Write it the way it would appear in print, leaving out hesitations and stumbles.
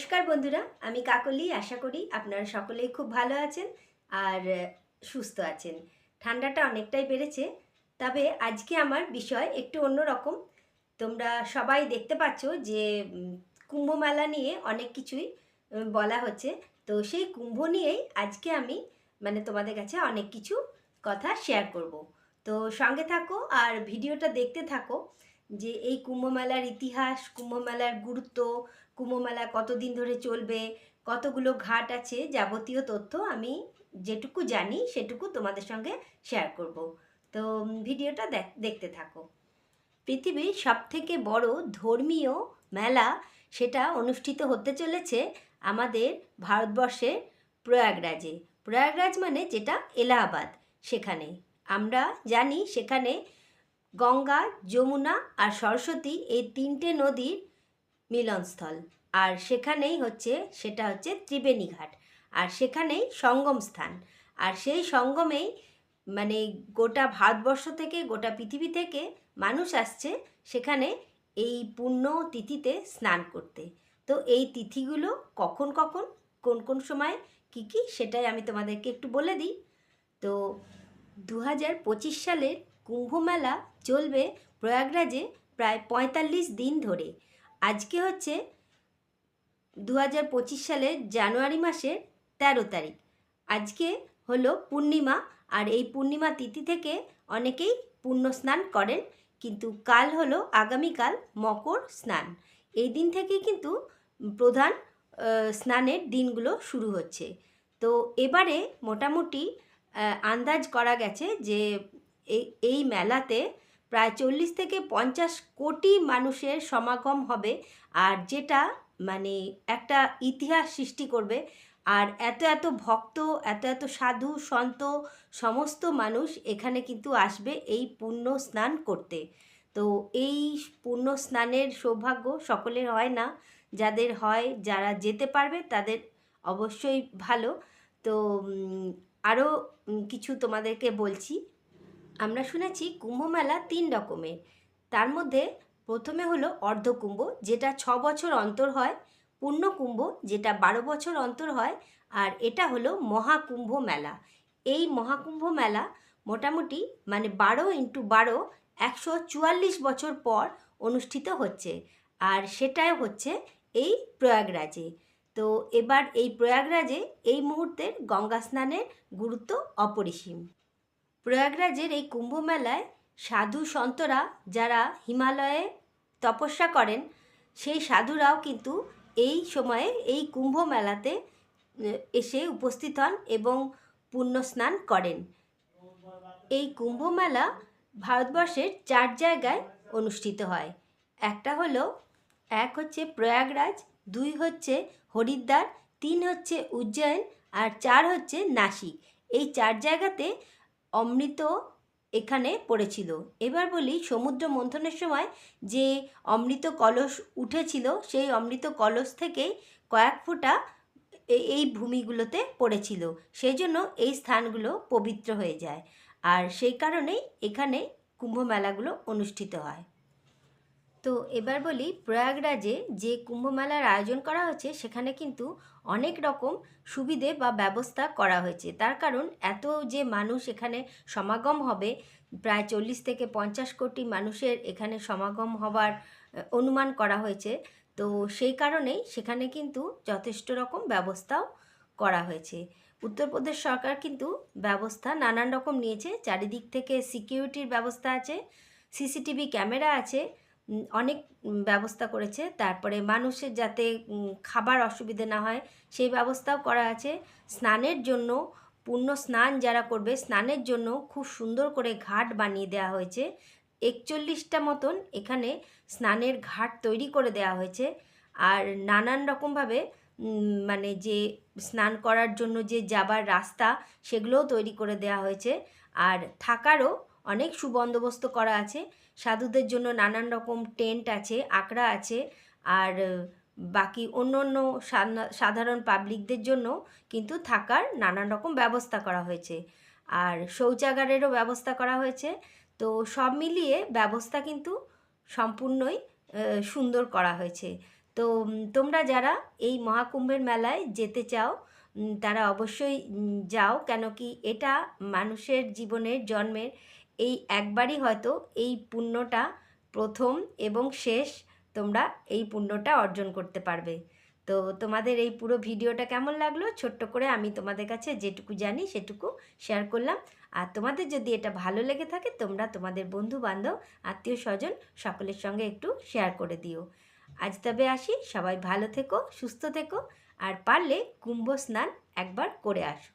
নমস্কার বন্ধুরা, আমি কাকলি। আশা করি আপনারা সকলেই খুব ভালো আছেন আর সুস্থ আছেন। ঠান্ডাটা অনেকটাই বেড়েছে, তবে আজকে আমার বিষয় একটু অন্যরকম। তোমরা সবাই দেখতে পাচ্ছ যে কুম্ভ মেলা নিয়ে অনেক কিছুই বলা হচ্ছে। তো সেই কুম্ভ নিয়েই আজকে আমি তোমাদের কাছে অনেক কিছু কথা শেয়ার করব। তো সঙ্গে থাকো আর ভিডিওটা দেখতে থাকো যে এই কুম্ভ মেলার ইতিহাস, কুম্ভ মেলার গুরুত্ব, কুম্ভ মেলা কতদিন ধরে চলবে, কতগুলো ঘাট আছে, যাবতীয় তথ্য আমি যেটুকু জানি সেটুকু তোমাদের সঙ্গে শেয়ার করব। তো ভিডিওটা দেখতে থাকো। পৃথিবীর সবথেকে বড় ধর্মীয় মেলা সেটা অনুষ্ঠিত হতে চলেছে আমাদের ভারতবর্ষের প্রয়াগরাজে। প্রয়াগরাজ মানে যেটা এলাহাবাদ, সেখানে আমরা জানি সেখানে গঙ্গা, যমুনা আর সরস্বতী এই তিনটে নদীর মিলনস্থল। আর সেখানেই সেটা হচ্ছে ত্রিবেণী ঘাট, আর সেখানেই সঙ্গম স্থান। আর সেই সঙ্গমেই গোটা ভারতবর্ষ থেকে, গোটা পৃথিবী থেকে মানুষ আসছে সেখানে এই পুণ্য তিথিতে স্নান করতে। তো এই তিথিগুলো কখন কখন, কোন কোন সময়, কি কি, সেটাই আমি তোমাদেরকে একটু বলে দিই। তো 2025 সালের কুম্ভ মেলা চলবে প্রয়াগরাজে প্রায় 45 দিন ধরে। আজকে হচ্ছে 2025 সালের জানুয়ারি মাসের 13 তারিখ। আজকে হলো পূর্ণিমা, আর এই পূর্ণিমা তিথি থেকে অনেকেই পুণ্য স্নান করেন, কিন্তু কাল হলো আগামীকাল মকর স্নান। এই দিন থেকেই কিন্তু প্রধান স্নানের দিনগুলো শুরু হচ্ছে। তো এবারে মোটামুটি আন্দাজ করা গেছে যে এই মেলাতে প্রায় 40 থেকে 50 কোটি মানুষের সমাগম হবে, আর যেটা একটা ইতিহাস সৃষ্টি করবে। আর এত এত ভক্ত, এত এত সাধু সন্ত, সমস্ত মানুষ এখানে কিন্তু আসবে এই পুণ্য স্নান করতে। তো এই পুণ্য স্নানের সৌভাগ্য সকলের হয় না, যাদের হয়, যারা যেতে পারবে তাদের অবশ্যই ভালো। তো আরও কিছু তোমাদেরকে বলছি। আমরা শুনেছি কুম্ভ মেলা 3 রকমের। তার মধ্যে প্রথমে হলো অর্ধকুম্ভ, যেটা 6 বছর অন্তর হয়, পূর্ণকুম্ভ যেটা 12 বছর অন্তর হয়, আর এটা হলো মহাকুম্ভ মেলা। এই মহাকুম্ভ মেলা মোটামুটি 12 × 12 144 বছর পর অনুষ্ঠিত হচ্ছে, আর সেটাই হচ্ছে এই প্রয়াগরাজে। তো এবার এই প্রয়াগরাজে এই মুহূর্তের গঙ্গা স্নানের গুরুত্ব অপরিসীম। প্রয়াগরাজের এই কুম্ভ মেলায় সাধু সন্তরা যারা হিমালয়ে তপস্যা করেন, সেই সাধুরাও কিন্তু এই সময়ে এই কুম্ভ মেলাতে এসে উপস্থিত হন এবং পুণ্য স্নান করেন। এই কুম্ভ মেলা ভারতবর্ষের 4 জায়গায় অনুষ্ঠিত হয়। এক হচ্ছে প্রয়াগরাজ, 2 হচ্ছে হরিদ্বার, 3 হচ্ছে উজ্জয়ন, আর 4 হচ্ছে নাসিক। এই 4 জায়গাতে অমৃত এখানে পড়েছিল। এবার বলি, সমুদ্র মন্থনের সময় যে অমৃত কলস উঠেছিল, সেই অমৃত কলস থেকেই কয়েক ফোঁটা এই ভূমিগুলোতে পড়েছিল, সেই জন্য এই স্থানগুলো পবিত্র হয়ে যায়, আর সেই কারণেই এখানে কুম্ভ মেলাগুলো অনুষ্ঠিত হয়। তো এবার বলি, প্রয়াগরাজে যে কুম্ভ মেলার আয়োজন করা হচ্ছে সেখানে কিন্তু অনেক রকম সুবিধে বা ব্যবস্থা করা হয়েছে। তার কারণ এত যে মানুষ এখানে সমাগম হবে, প্রায় 40 থেকে 50 কোটি মানুষের এখানে সমাগম হবার অনুমান করা হয়েছে। তো সেই কারণেই সেখানে কিন্তু যথেষ্ট রকম ব্যবস্থাও করা হয়েছে। উত্তরপ্রদেশ সরকার কিন্তু ব্যবস্থা নানান রকম নিয়েছে। চারিদিক থেকে সিকিউরিটির ব্যবস্থা আছে, সিসিটিভি ক্যামেরা আছে, অনেক ব্যবস্থা করেছে। তারপরে মানুষের যাতে খাবার অসুবিধে না হয় সেই ব্যবস্থাও করা আছে। স্নানের জন্য, পুণ্য স্নান যারা করবে স্নানের জন্য খুব সুন্দর করে ঘাট বানিয়ে দেওয়া হয়েছে। 41টা মতন এখানে স্নানের ঘাট তৈরি করে দেওয়া হয়েছে। আর নানান রকমভাবে যে স্নান করার জন্য যে যাবার রাস্তা, সেগুলোও তৈরি করে দেওয়া হয়েছে। আর থাকারও অনেক সুবন্দোবস্ত করা আছে। সাধুদের জন্য নানান রকম টেন্ট আছে, আখড়া আছে, আর বাকি অন্য অন্য সাধারণ পাবলিকদের জন্য কিন্তু থাকার নানান রকম ব্যবস্থা করা হয়েছে, আর শৌচাগারেরও ব্যবস্থা করা হয়েছে। তো সব মিলিয়ে ব্যবস্থা কিন্তু সম্পূর্ণই সুন্দর করা হয়েছে। তো তোমরা যারা এই মহাকুম্ভের মেলায় যেতে চাও তারা অবশ্যই যাও, কেন কি এটা মানুষের জীবনের জন্মের এই একবারই হয়তো এই পুণ্যটা প্রথম এবং শেষ, তোমরা এই পুণ্যটা অর্জন করতে পারবে। তো তোমাদের এই পুরো ভিডিওটা কেমন লাগলো, ছোট্ট করে আমি তোমাদের কাছে যেটুকু জানি সেটুকু শেয়ার করলাম। আর তোমাদের যদি এটা ভালো লেগে থাকে তোমরা তোমাদের বন্ধু বান্ধব আত্মীয় স্বজন সকলের সঙ্গে একটু শেয়ার করে দিও। আজ তবে আসি, সবাই ভালো থেকো, সুস্থ থেকো, আর পারলে কুম্ভ স্নান একবার করে আসো।